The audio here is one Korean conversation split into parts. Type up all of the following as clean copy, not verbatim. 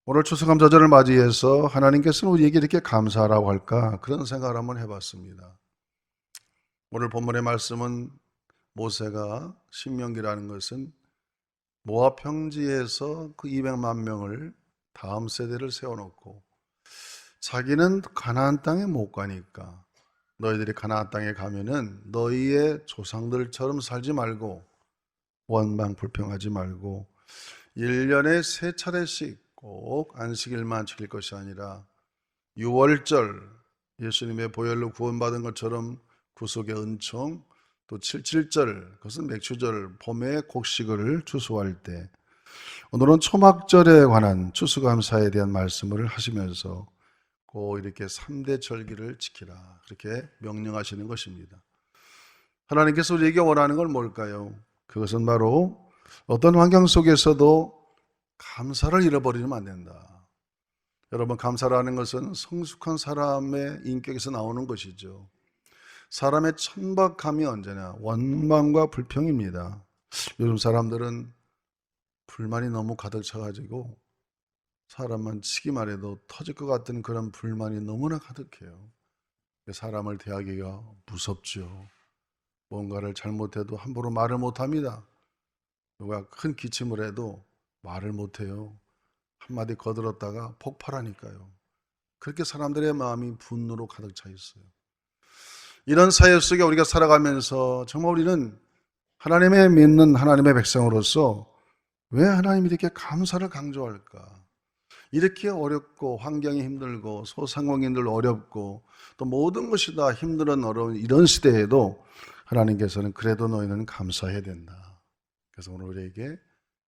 오늘 추수감사절을 맞이해서 하나님께서는 우리에게 이렇게 감사하라고 할까? 그런 생각을 한번 해봤습니다. 오늘 본문의 말씀은 모세가 신명기라는 것은 모압 평지에서 그 200만 명을 다음 세대를 세워놓고 자기는 가나안 땅에 못 가니까 너희들이 가나안 땅에 가면은 너희의 조상들처럼 살지 말고 원망 불평하지 말고 1년에 3차례씩 꼭 안식일만 지킬 것이 아니라 6월절 예수님의 보혈로 구원받은 것처럼 구속의 은총, 또 77절 그것은 맥주절 봄의 곡식을 추수할 때, 오늘은 초막절에 관한 추수감사에 대한 말씀을 하시면서 꼭 이렇게 3대 절기를 지키라 그렇게 명령하시는 것입니다. 하나님께서 우리에게 원하는 건 뭘까요? 그것은 바로 어떤 환경 속에서도 감사를 잃어버리면 안 된다. 여러분, 감사라는 것은 성숙한 사람의 인격에서 나오는 것이죠. 사람의 천박함이 언제나 원망과 불평입니다. 요즘 사람들은 불만이 너무 가득 차가지고 사람만 치기만 해도 터질 것 같은 그런 불만이 너무나 가득해요. 사람을 대하기가 무섭죠. 뭔가를 잘못해도 함부로 말을 못합니다. 누가 큰 기침을 해도 말을 못해요. 한마디 거들었다가 폭발하니까요. 그렇게 사람들의 마음이 분노로 가득 차 있어요. 이런 사회 속에 우리가 살아가면서 정말 우리는 하나님의 믿는 하나님의 백성으로서 왜 하나님이 이렇게 감사를 강조할까? 이렇게 어렵고 환경이 힘들고 소상공인들 어렵고 또 모든 것이 다 힘든 어려운 이런 시대에도 하나님께서는 그래도 너희는 감사해야 된다. 그래서 오늘 우리에게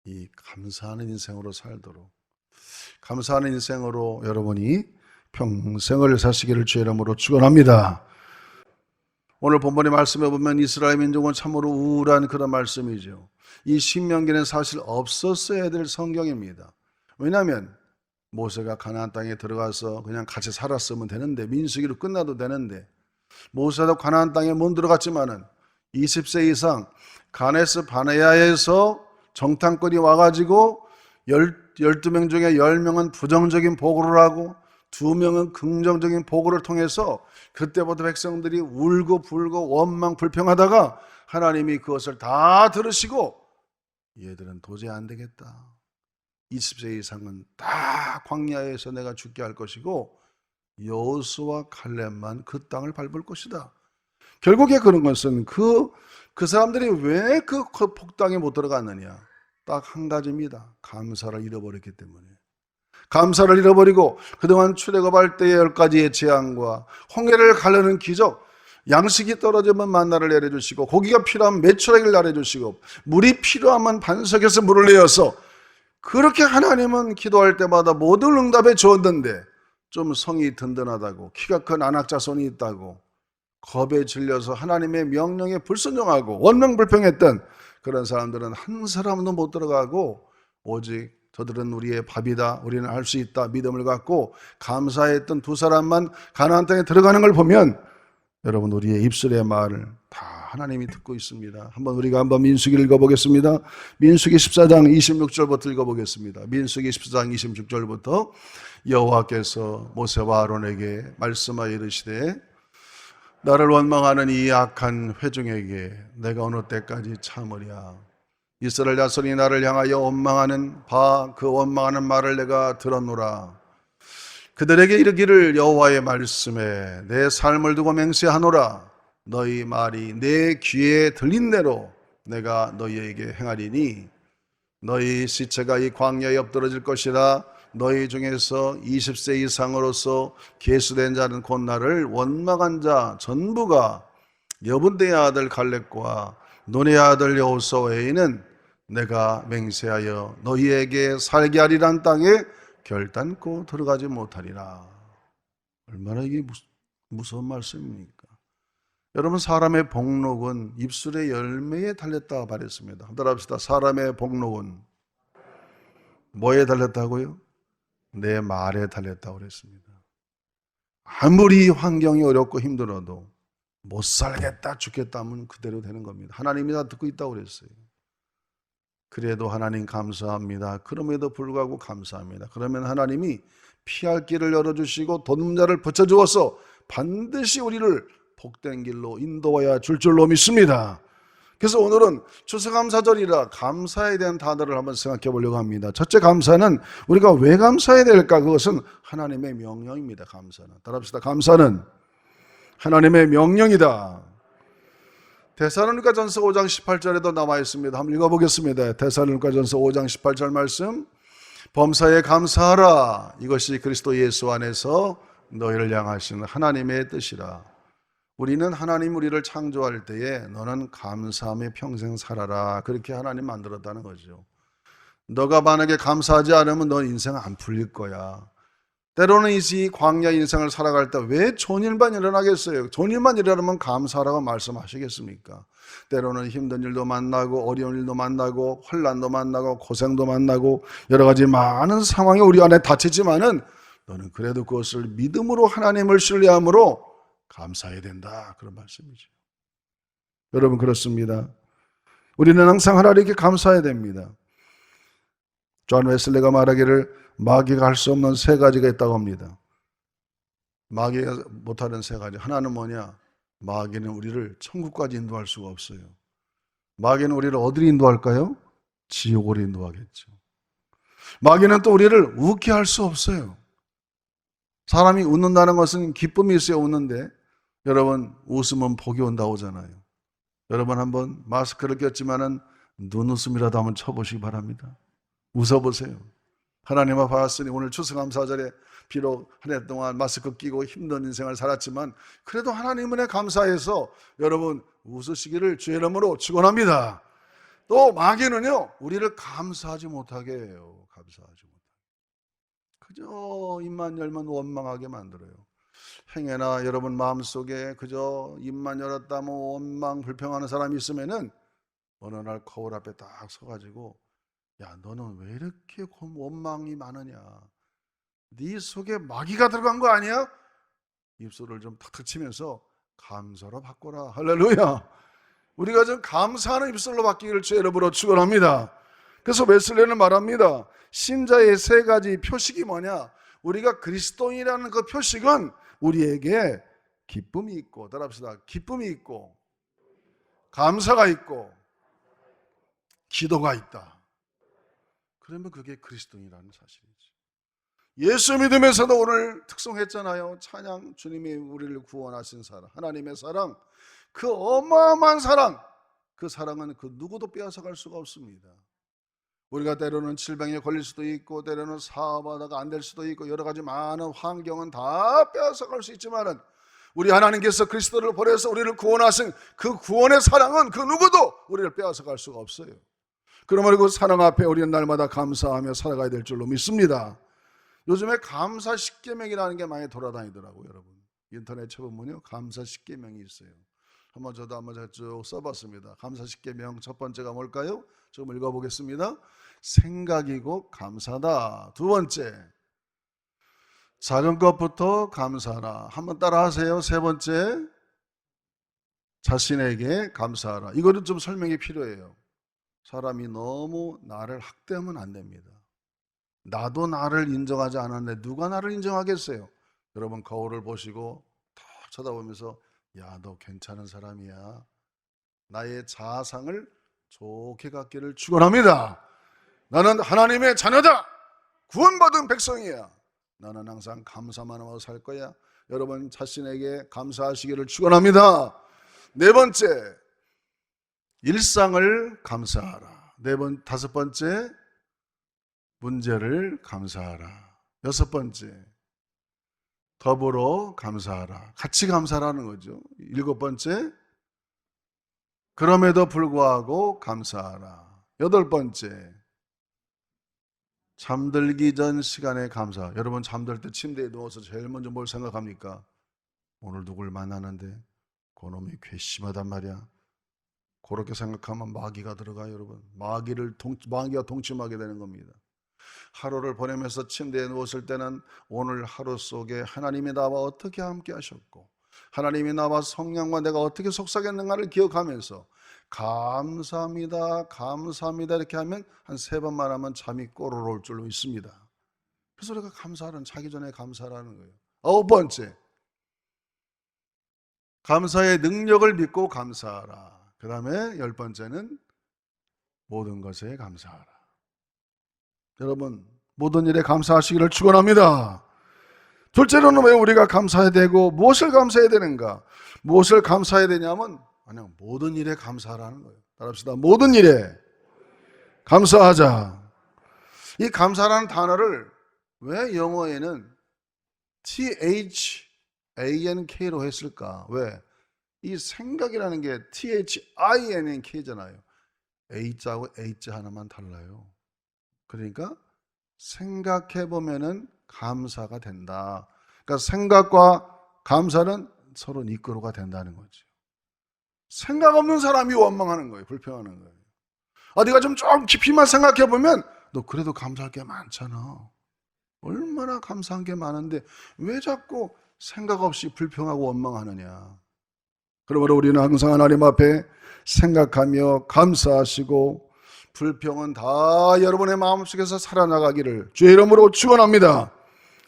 이 감사하는 인생으로 살도록, 감사하는 인생으로 여러분이 평생을 사시기를 주의 이름으로 축원합니다. 오늘 본문의 말씀에 보면 이스라엘 민족은 참으로 우울한 그런 말씀이죠. 이 신명기는 사실 없었어야 될 성경입니다. 왜냐하면 모세가 가나안 땅에 들어가서 그냥 같이 살았으면 되는데, 민수기로 끝나도 되는데, 모세도 가나안 땅에 못 들어갔지만은 20세 이상 가네스 바네아에서 정탐꾼이 와가지고 12명 중에 10명은 부정적인 보고를 하고 2명은 긍정적인 보고를 통해서 그때부터 백성들이 울고 불고 원망 불평하다가 하나님이 그것을 다 들으시고 얘들은 도저히 안 되겠다. 20세 이상은 다 광야에서 내가 죽게 할 것이고 여호수아 칼렙만 그 땅을 밟을 것이다. 결국에 그런 것은 그 사람들이 왜 그 폭당에 못 들어갔느냐? 딱 한 가지입니다. 감사를 잃어버렸기 때문에. 감사를 잃어버리고 그동안 출애굽할 때의 10가지의 재앙과 홍해를 가르는 기적, 양식이 떨어지면 만나를 내려주시고 고기가 필요하면 메추라기를 내려주시고 물이 필요하면 반석에서 물을 내어서, 그렇게 하나님은 기도할 때마다 모든 응답에 주었는데 좀 성이 든든하다고, 키가 큰 안악자손이 있다고 겁에 질려서 하나님의 명령에 불순종하고 원망불평했던 그런 사람들은 한 사람도 못 들어가고, 오직 저들은 우리의 밥이다, 우리는 할 수 있다 믿음을 갖고 감사했던 2사람만 가나안 땅에 들어가는 걸 보면, 여러분, 우리의 입술의 말을 다 하나님이 듣고 있습니다. 우리가 한번 민수기 읽어보겠습니다. 민수기 14장 26절부터 읽어보겠습니다. 민수기 14장 26절부터 여호와께서 모세와 아론에게 말씀하여 이르시되, 나를 원망하는 이 악한 회중에게 내가 어느 때까지 참으랴? 이스라엘 자손이 나를 향하여 원망하는 그 원망하는 말을 내가 들었노라. 그들에게 이르기를 여호와의 말씀에 내 삶을 두고 맹세하노라. 너희 말이 내 귀에 들린 대로 내가 너희에게 행하리니 너희 시체가 이 광야에 엎드러질 것이라. 너희 중에서 20세 이상으로서 계수된 자는 곧 나를 원망한 자 전부가 여분대의 아들 갈렙과 논의 아들 여호수아 외에는 내가 맹세하여 너희에게 살게 하리란 땅에 결단코 들어가지 못하리라. 얼마나 이게 무서운 말씀입니까? 여러분, 사람의 복록은 입술의 열매에 달렸다 말했습니다. 한번 합시다. 사람의 복록은 뭐에 달렸다고요? 내 말에 달렸다고 그랬습니다. 아무리 환경이 어렵고 힘들어도 못 살겠다 죽겠다 하면 그대로 되는 겁니다. 하나님이 다 듣고 있다고 그랬어요. 그래도 하나님 감사합니다. 그럼에도 불구하고 감사합니다. 그러면 하나님이 피할 길을 열어주시고 도움자를 붙여주어서 반드시 우리를 복된 길로 인도하여 줄 줄로 믿습니다. 그래서 오늘은 추수감사절이라 감사에 대한 단어를 한번 생각해 보려고 합니다. 첫째, 감사는 우리가 왜 감사해야 될까? 그것은 하나님의 명령입니다. 감사는. 따라합시다. 감사는 하나님의 명령이다. 데살로니가전서 5장 18절에도 나와 있습니다. 한번 읽어보겠습니다. 데살로니가전서 5장 18절 말씀. 범사에 감사하라. 이것이 그리스도 예수 안에서 너희를 향하시는 하나님의 뜻이라. 우리는 하나님 우리를 창조할 때에 너는 감사하며 평생 살아라. 그렇게 하나님 만들었다는 거죠. 너가 만약에 감사하지 않으면 너 인생 안 풀릴 거야. 때로는 이 광야 인생을 살아갈 때 왜 좋은 일만 일어나겠어요? 좋은 일만 일어나면 감사하라고 말씀하시겠습니까? 때로는 힘든 일도 만나고 어려운 일도 만나고 혼란도 만나고 고생도 만나고 여러 가지 많은 상황이 우리 안에 닥치지만은 너는 그래도 그것을 믿음으로 하나님을 신뢰함으로 감사해야 된다. 그런 말씀이죠. 여러분 그렇습니다. 우리는 항상 하나님께 감사해야 됩니다. 존 웨슬리가 말하기를 마귀가 할 수 없는 세 가지가 있다고 합니다. 마귀가 못하는 세 가지. 하나는 뭐냐? 마귀는 우리를 천국까지 인도할 수가 없어요. 마귀는 우리를 어디로 인도할까요? 지옥으로 인도하겠죠. 마귀는 또 우리를 웃게 할 수 없어요. 사람이 웃는다는 것은 기쁨이 있어야 웃는데 여러분 웃으면 복이 온다고 하잖아요. 여러분 한번 마스크를 꼈지만은 눈웃음이라도 한번 쳐보시기 바랍니다. 웃어보세요. 하나님 앞에 왔으니 오늘 추수감사절에 비록 한 해 동안 마스크 끼고 힘든 인생을 살았지만 그래도 하나님 은혜 감사해서 여러분 웃으시기를 주의 이름으로 축원합니다. 또 마귀는요 우리를 감사하지 못하게 해요. 감사하지 못하게. 그저 입만 열면 원망하게 만들어요. 행여나 여러분 마음속에 그저 입만 열었다면 원망 불평하는 사람이 있으면은 어느 날 거울 앞에 딱 서가지고 야 너는 왜 이렇게 원망이 많으냐, 네 속에 마귀가 들어간 거 아니야? 입술을 좀 탁탁 치면서 감사로 바꿔라. 할렐루야. 우리가 좀 감사하는 입술로 바뀌기를 주의 이름으로 축원합니다. 그래서 웨슬리는 말합니다. 신자의 세 가지 표식이 뭐냐? 우리가 그리스도인이라는 그 표식은 우리에게 기쁨이 있고, 따라합시다. 기쁨이 있고 감사가 있고 기도가 있다. 그러면 그게 그리스도인이라는 사실이죠. 예수 믿으면서도 오늘 특송했잖아요. 찬양, 주님이 우리를 구원하신 사랑, 하나님의 사랑, 그 어마어마한 사랑, 그 사랑은 그 누구도 빼앗아갈 수가 없습니다. 우리가 때로는 질병에 걸릴 수도 있고 때로는 사업하다가 안 될 수도 있고 여러 가지 많은 환경은 다 빼앗아갈 수 있지만은 우리 하나님께서 그리스도를 보내서 우리를 구원하신 그 구원의 사랑은 그 누구도 우리를 빼앗아갈 수가 없어요. 그러므로 그 사랑 앞에 우리는 날마다 감사하며 살아가야 될 줄로 믿습니다. 요즘에 감사 십계명이라는 게 많이 돌아다니더라고요. 여러분 인터넷 쳐보면요 감사 십계명이 있어요. 저도 한번 쭉 써봤습니다. 감사 십계명 첫 번째가 뭘까요? 좀 읽어보겠습니다. 생각이고 감사다. 두 번째, 작은 것부터 감사하라. 한번 따라 하세요. 세 번째, 자신에게 감사하라. 이거는 좀 설명이 필요해요. 사람이 너무 나를 학대하면 안 됩니다. 나도 나를 인정하지 않았는데 누가 나를 인정하겠어요? 여러분 거울을 보시고 다 쳐다보면서 야, 너 괜찮은 사람이야. 나의 자아상을 좋게 갖기를 축원합니다. 나는 하나님의 자녀다. 구원받은 백성이야. 나는 항상 감사만 하고 살 거야. 여러분 자신에게 감사하시기를 축원합니다. 네 번째, 일상을 감사하라. 다섯 번째, 문제를 감사하라. 여섯 번째, 더불어 감사하라. 같이 감사하라는 거죠. 일곱 번째, 그럼에도 불구하고 감사하라. 여덟 번째, 잠들기 전 시간에 감사. 여러분 잠들 때 침대에 누워서 제일 먼저 뭘 생각합니까? 오늘 누굴 만나는데 그놈이 괘씸하단 말이야. 그렇게 생각하면 마귀가 들어가요. 여러분 마귀가 동침하게 되는 겁니다. 하루를 보내면서 침대에 누웠을 때는 오늘 하루 속에 하나님이 나와 어떻게 함께 하셨고 하나님이 나와 성령과 내가 어떻게 속삭였는가를 기억하면서 감사합니다, 감사합니다 이렇게 하면 한 3번만 하면 잠이 꼬르르 올 줄로 있습니다. 그래서 우리가 감사하는, 자기 전에 감사라는 거예요. 9번째, 감사의 능력을 믿고 감사하라. 그 다음에 10번째는 모든 것에 감사하라. 여러분, 모든 일에 감사하시기를 축원합니다. 둘째로는 왜 우리가 감사해야 되고 무엇을 감사해야 되는가? 무엇을 감사해야 되냐면 그냥 모든 일에 감사하라는 거예요. 따라합시다. 모든 일에 감사하자. 이 감사라는 단어를 왜 영어에는 THANK로 했을까? 왜? 이 생각이라는 게 THINK잖아요. H자하고 H자 하나만 달라요. 그러니까 생각해 보면은 감사가 된다. 그러니까 생각과 감사는 서로 이끌어가 된다는 거죠. 생각 없는 사람이 원망하는 거예요. 불평하는 거예요. 네가 좀 깊이만 생각해 보면 너 그래도 감사할 게 많잖아. 얼마나 감사한 게 많은데 왜 자꾸 생각 없이 불평하고 원망하느냐. 그러므로 우리는 항상 하나님 앞에 생각하며 감사하시고 불평은 다 여러분의 마음속에서 살아나가기를 주의 이름으로 축원합니다.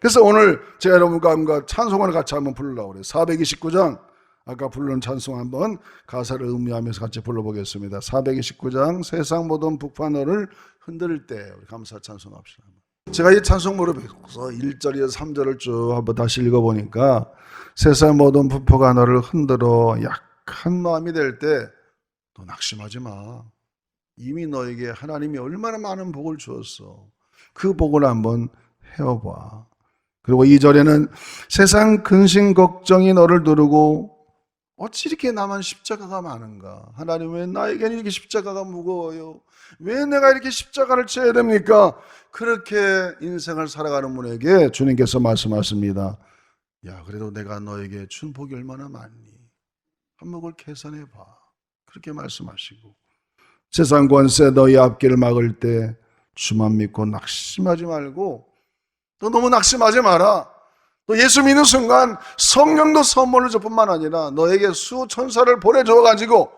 그래서 오늘 제가 여러분과 함께 찬송을 같이 한번 부르려고 그래요. 429장 아까 부르는 찬송 한번 가사를 음미하면서 같이 불러보겠습니다. 429장 세상 모든 북파너를 흔들 때 우리 감사 찬송합시다. 제가 이 찬송물을 배워서 1절에서 3절을 쭉 한번 다시 읽어보니까 세상 모든 부포가 너를 흔들어 약한 마음이 될 때 너 낙심하지 마. 이미 너에게 하나님이 얼마나 많은 복을 주었어. 그 복을 한번 헤어봐. 그리고 2절에는 세상 근심 걱정이 너를 누르고 어찌 이렇게 나만 십자가가 많은가? 하나님 왜 나에게는 이렇게 십자가가 무거워요? 왜 내가 이렇게 십자가를 져야 됩니까? 그렇게 인생을 살아가는 분에게 주님께서 말씀하십니다. 야, 그래도 내가 너에게 준 복이 얼마나 많니? 한몫을 계산해 봐. 그렇게 말씀하시고 세상 권세 너희 앞길을 막을 때 주만 믿고 낙심하지 말고 너 너무 낙심하지 마라. 또 예수 믿는 순간 성령도 선물을 줄 뿐만 아니라 너에게 수천사를 보내줘 가지고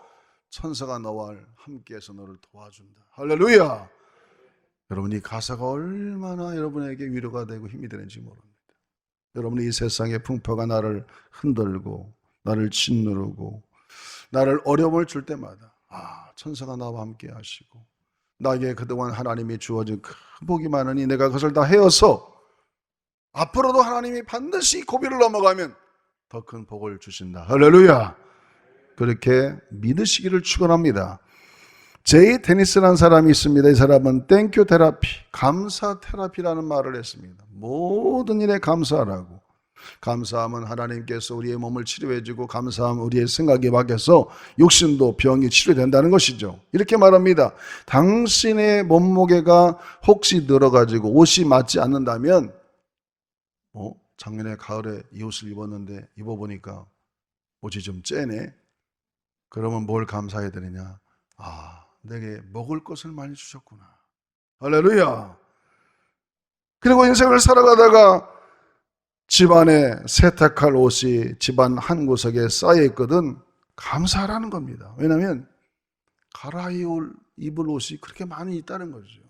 천사가 너와 함께해서 너를 도와준다. 할렐루야. 여러분 이 가사가 얼마나 여러분에게 위로가 되고 힘이 되는지 모릅니다. 여러분 이 세상의 풍파가 나를 흔들고 나를 짓누르고 나를 어려움을 줄 때마다 천사가 나와 함께 하시고 나에게 그동안 하나님이 주어진 큰 복이 많으니 내가 그것을 다 헤어서 앞으로도 하나님이 반드시 고비를 넘어가면 더 큰 복을 주신다. 할렐루야. 그렇게 믿으시기를 축원합니다. 제이 데니스라는 사람이 있습니다. 이 사람은 땡큐 테라피, 감사 테라피라는 말을 했습니다. 모든 일에 감사하라고. 감사하면 하나님께서 우리의 몸을 치료해 주고 감사하면 우리의 생각이 바뀌어서 육신도 병이 치료된다는 것이죠. 이렇게 말합니다. 당신의 몸무게가 혹시 늘어가지고 옷이 맞지 않는다면 작년에 가을에 이 옷을 입었는데 입어보니까 옷이 좀 째네. 그러면 뭘 감사해야 되느냐? 내게 먹을 것을 많이 주셨구나. 할렐루야. 그리고 인생을 살아가다가 집안에 세탁할 옷이 집안 한 구석에 쌓여 있거든 감사하라는 겁니다. 왜냐하면 입을 옷이 그렇게 많이 있다는 거죠.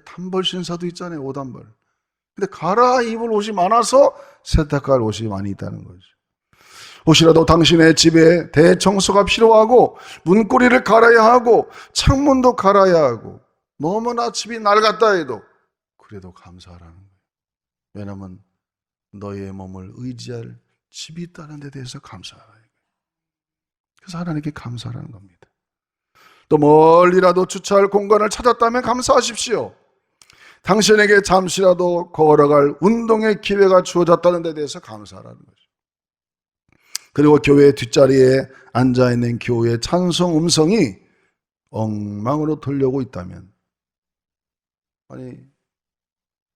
단벌 신사도 있잖아요. 옷 한 벌. 근데 갈아입을 옷이 많아서 세탁할 옷이 많이 있다는 거죠. 혹시라도 당신의 집에 대청소가 필요하고 문고리를 갈아야 하고 창문도 갈아야 하고 너무나 집이 낡았다 해도 그래도 감사하라는 거예요. 왜냐하면 너의 몸을 의지할 집이 있다는 데 대해서 감사하라. 그래서 하나님께 감사하라는 겁니다. 또 멀리라도 주차할 공간을 찾았다면 감사하십시오. 당신에게 잠시라도 걸어갈 운동의 기회가 주어졌다는 데 대해서 감사하라는 거죠. 그리고 교회 뒷자리에 앉아있는 교회의 찬송 음성이 엉망으로 들려오고 있다면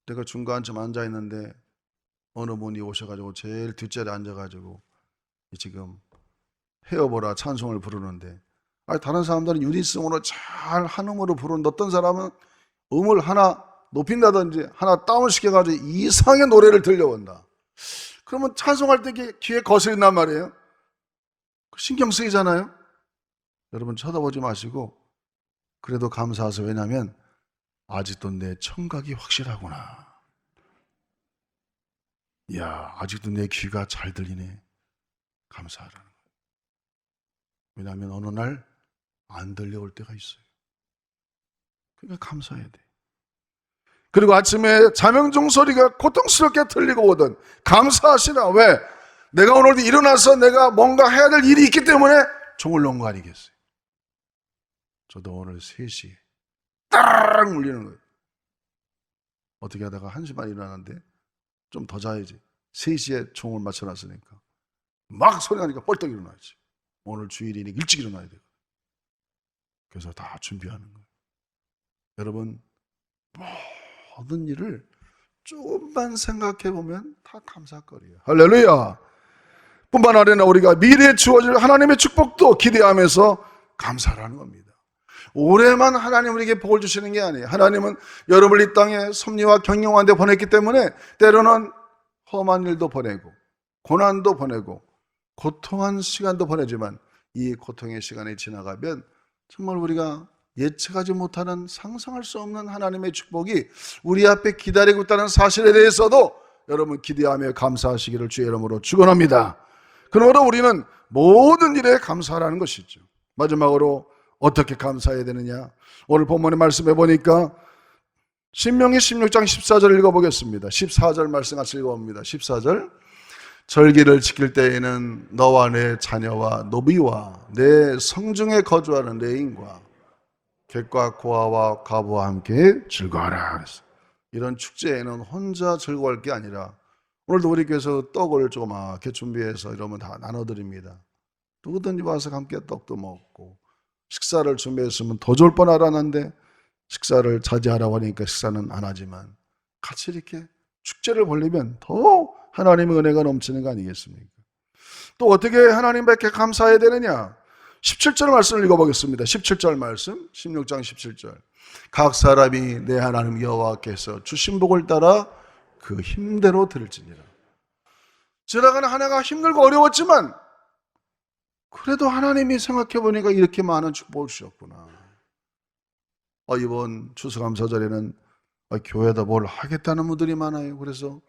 내가 중간쯤 앉아있는데 어느 분이 오셔가지고 제일 뒷자리에 앉아가지고 지금 헤어보라 찬송을 부르는데 다른 사람들은 유니송으로 잘 한음으로 부르는데 어떤 사람은 음을 하나 높인다든지 하나 다운시켜가지고 이상의 노래를 들려온다. 그러면 찬송할 때 귀에 거슬린단 말이에요. 신경 쓰이잖아요. 여러분 쳐다보지 마시고 그래도 감사하세요. 왜냐하면 아직도 내 청각이 확실하구나. 이야, 아직도 내 귀가 잘 들리네. 감사하라는 거예요. 왜냐하면 어느 날 안 들려올 때가 있어요. 그러니까 감사해야 돼. 그리고 아침에 자명종 소리가 고통스럽게 들리고 오든 감사하시라. 왜? 내가 오늘 일어나서 내가 뭔가 해야 될 일이 있기 때문에 종을 놓은 거 아니겠어요? 저도 오늘 3시에 따라락 물리는 거예요. 어떻게 하다가 1시 반 일어나는데 좀 더 자야지. 3시에 종을 맞춰놨으니까 막 소리 나니까 벌떡 일어나야지. 오늘 주일이니까 일찍 일어나야 돼요. 그래서 다 준비하는 거예요. 여러분, 모든 일을 조금만 생각해 보면 다 감사거리예요. 할렐루야. 뿐만 아니라 우리가 미래에 주어질 하나님의 축복도 기대하면서 감사하는 겁니다. 올해만 하나님 우리에게 복을 주시는 게 아니에요. 하나님은 여러분을 이 땅에 섭리와 경영하는 데 보냈기 때문에 때로는 험한 일도 보내고 고난도 보내고 고통한 시간도 보내지만 이 고통의 시간이 지나가면 정말 우리가 예측하지 못하는 상상할 수 없는 하나님의 축복이 우리 앞에 기다리고 있다는 사실에 대해서도 여러분 기대하며 감사하시기를 주의 이름으로 축원합니다. 그러므로 우리는 모든 일에 감사하라는 것이죠. 마지막으로 어떻게 감사해야 되느냐? 오늘 본문의 말씀해 보니까 신명기 16장 14절을 읽어보겠습니다. 14절 말씀 같이 읽어봅니다. 14절. 절기를 지킬 때에는 너와 내 자녀와 노비와 내 성중에 거주하는 레인과 객과 고아와 과부와 함께 즐거워하라. 이런 축제에는 혼자 즐거워할 게 아니라 오늘도 우리 교회에서 떡을 조그맣게 준비해서 이러면 다 나눠드립니다. 누구든지 와서 함께 떡도 먹고 식사를 준비했으면 더 좋을 뻔 알았는데 식사를 자제하라고 하니까 식사는 안 하지만 같이 이렇게 축제를 벌리면 더 하나님의 은혜가 넘치는 거 아니겠습니까? 또 어떻게 하나님께 감사해야 되느냐? 17절 말씀을 읽어보겠습니다. 17절 말씀, 16장 17절. 각 사람이 내 하나님 여호와께서 주신 복을 따라 그 힘대로 들을지니라. 지나가는 한 해가 힘들고 어려웠지만 그래도 하나님이 생각해보니까 이렇게 많은 축복을 주셨구나. 이번 추수감사절에는 교회에다 뭘 하겠다는 분들이 많아요. 그래서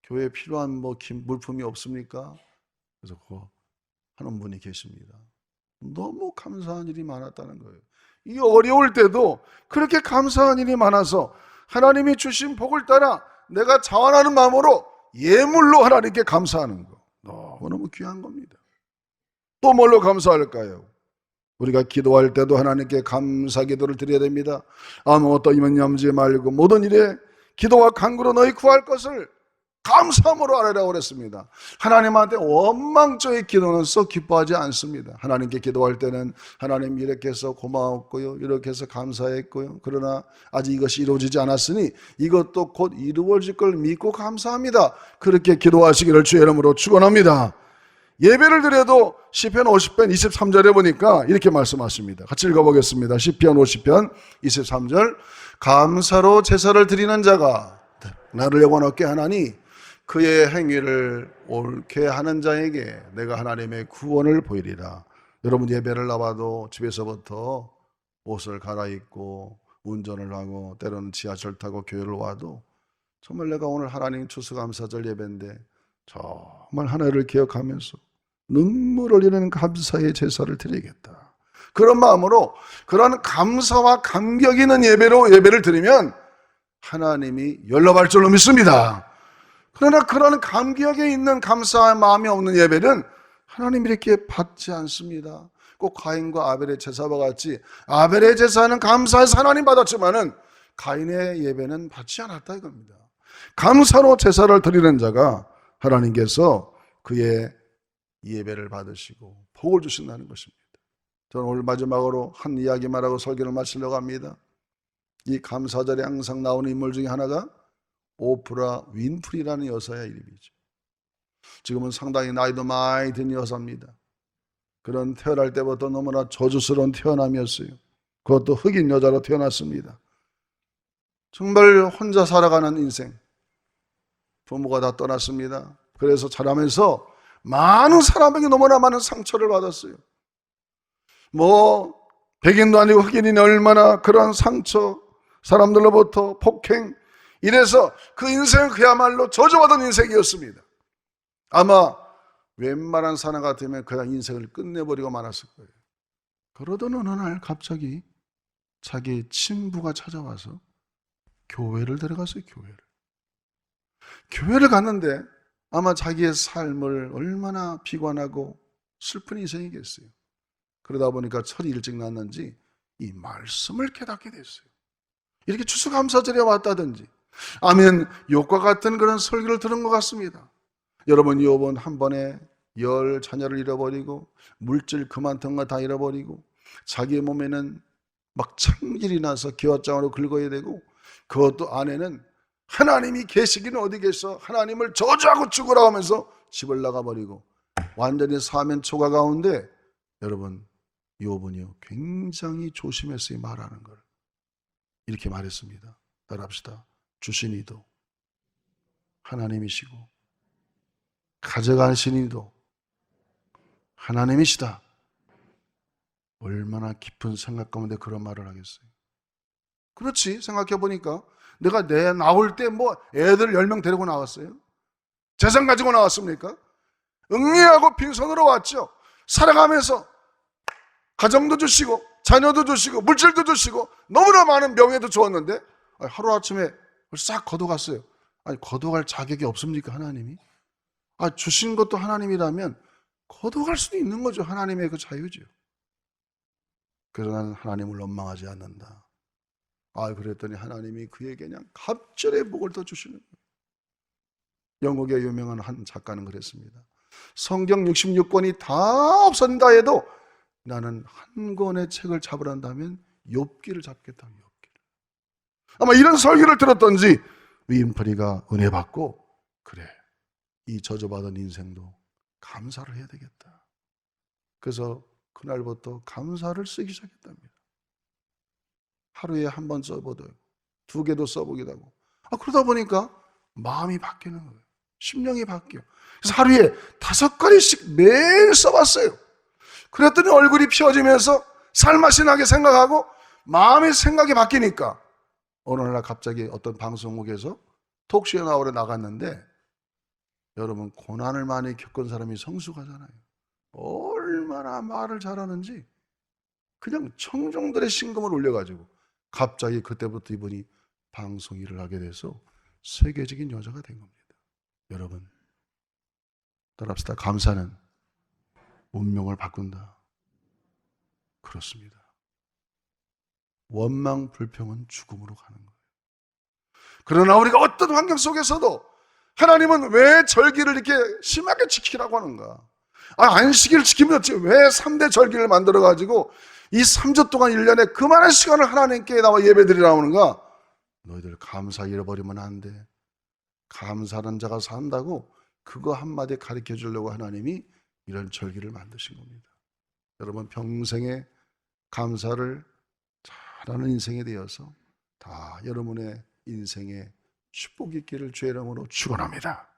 교회에 필요한 물품이 없습니까? 그래서 그거 하는 분이 계십니다. 너무 감사한 일이 많았다는 거예요. 이 어려울 때도 그렇게 감사한 일이 많아서 하나님이 주신 복을 따라 내가 자원하는 마음으로 예물로 하나님께 감사하는 거 너무너무 귀한 겁니다. 또 뭘로 감사할까요? 우리가 기도할 때도 하나님께 감사 기도를 드려야 됩니다. 아무것도 염지 말고 모든 일에 기도와 간구로 너희 구할 것을 감사함으로 하라고 그랬습니다. 하나님한테 원망적인 기도는 썩 기뻐하지 않습니다. 하나님께 기도할 때는 하나님 이렇게 해서 고마웠고요, 이렇게 해서 감사했고요, 그러나 아직 이것이 이루어지지 않았으니 이것도 곧 이루어질 걸 믿고 감사합니다. 그렇게 기도하시기를 주의 이름으로 축원합니다. 예배를 드려도 시편 50편 23절에 보니까 이렇게 말씀하십니다. 같이 읽어보겠습니다. 시편 50편 23절. 감사로 제사를 드리는 자가 나를 영원하게 하나니 그의 행위를 옳게 하는 자에게 내가 하나님의 구원을 보이리라. 여러분 예배를 나와도 집에서부터 옷을 갈아입고 운전을 하고 때로는 지하철 타고 교회를 와도 정말 내가 오늘 하나님 추수감사절 예배인데 정말 하나를 기억하면서 눈물 흘리는 감사의 제사를 드리겠다. 그런 마음으로 그런 감사와 감격 있는 예배로 예배를 드리면 하나님이 연락할 줄로 믿습니다. 그러나 그런 감격에 있는 감사의 마음이 없는 예배는 하나님이 이렇게 받지 않습니다. 꼭 가인과 아벨의 제사와 같이 아벨의 제사는 감사해서 하나님 받았지만은 가인의 예배는 받지 않았다 이겁니다. 감사로 제사를 드리는 자가 하나님께서 그의 예배를 받으시고 복을 주신다는 것입니다. 저는 오늘 마지막으로 한 이야기만 하고 설교를 마치려고 합니다. 이 감사절에 항상 나오는 인물 중에 하나가 오프라 윈프리라는 여사의 이름이죠. 지금은 상당히 나이도 많이 든 여사입니다. 그런 태어날 때부터 너무나 저주스러운 태어남이었어요. 그것도 흑인 여자로 태어났습니다. 정말 혼자 살아가는 인생. 부모가 다 떠났습니다. 그래서 자라면서 많은 사람에게 너무나 많은 상처를 받았어요. 백인도 아니고 흑인이 얼마나 그런 상처, 사람들로부터 폭행, 이래서 그 인생은 그야말로 저주받은 인생이었습니다. 아마 웬만한 사람 같으면 그냥 인생을 끝내버리고 말았을 거예요. 그러던 어느 날 갑자기 자기 친부가 찾아와서 교회를 데려갔어요. 교회를 갔는데 아마 자기의 삶을 얼마나 비관하고 슬픈 인생이겠어요. 그러다 보니까 철이 일찍 났는지 이 말씀을 깨닫게 됐어요. 이렇게 추수감사절에 왔다든지 아멘 욕과 같은 그런 설교를 들은 것 같습니다. 여러분, 욥은 한 번에 10 자녀를 잃어버리고 물질 그만둔 거 다 잃어버리고 자기의 몸에는 막 창질이 나서 기왓장으로 긁어야 되고, 그것도 아내는 하나님이 계시기는 어디 계셔, 하나님을 저주하고 죽으라 하면서 집을 나가버리고 완전히 사면초가 가운데, 여러분 욥은요 굉장히 조심했어요. 말하는 걸 이렇게 말했습니다. 따라합시다. 주신 이도 하나님이시고 가져가신 이도 하나님이시다. 얼마나 깊은 생각 가운데 그런 말을 하겠어요. 그렇지, 생각해보니까 내가 나올 때 애들 10명 데리고 나왔어요? 재산 가지고 나왔습니까? 응애하고 빈손으로 왔죠. 살아가면서 가정도 주시고 자녀도 주시고 물질도 주시고 너무나 많은 명예도 주었는데 하루아침에 싹 걷어갔어요. 아니, 걷어갈 자격이 없습니까, 하나님이? 주신 것도 하나님이라면 걷어갈 수도 있는 거죠. 하나님의 그 자유죠. 그래서 나는 하나님을 원망하지 않는다. 그랬더니 하나님이 그에게 그냥 갑절의 복을 더 주시는 거예요. 영국의 유명한 한 작가는 그랬습니다. 성경 66권이 다 없어진다 해도 나는 한 권의 책을 잡으란다면 욥기를 잡겠다. 욥기를. 아마 이런 설교를 들었던지 윈프리가 은혜 받고, 그래, 이 저주받은 인생도 감사를 해야 되겠다. 그래서 그날부터 감사를 쓰기 시작했답니다. 하루에 한 번 써보도 2개도 써보기도 하고. 그러다 보니까 마음이 바뀌는 거예요. 심령이 바뀌어. 그래서 하루에 5가지씩 매일 써봤어요. 그랬더니 얼굴이 피어지면서 살맛이 나게 생각하고 마음의 생각이 바뀌니까 어느 날 갑자기 어떤 방송국에서 톡쇼에 나오러 나갔는데, 여러분 고난을 많이 겪은 사람이 성숙하잖아요. 얼마나 말을 잘하는지 그냥 청중들의 심금을 울려가지고 갑자기 그때부터 이분이 방송 일을 하게 돼서 세계적인 여자가 된 겁니다. 여러분, 따라합시다. 감사는 운명을 바꾼다. 그렇습니다. 원망 불평은 죽음으로 가는 거예요. 그러나 우리가 어떤 환경 속에서도 하나님은 왜 절기를 이렇게 심하게 지키라고 하는가? 안식일을 지키면 어찌 왜 3대 절기를 만들어가지고 이 3주 동안 1년에 그 많은 시간을 하나님께 나와 예배드리라고 하는가? 너희들 감사 잃어버리면 안 돼. 감사하는 자가 산다고 그거 한마디 가르쳐 주려고 하나님이 이런 절기를 만드신 겁니다. 여러분, 평생에 감사를 잘하는 인생이 되어서 다 여러분의 인생에 축복이 있기를 주의 이름으로 축원합니다.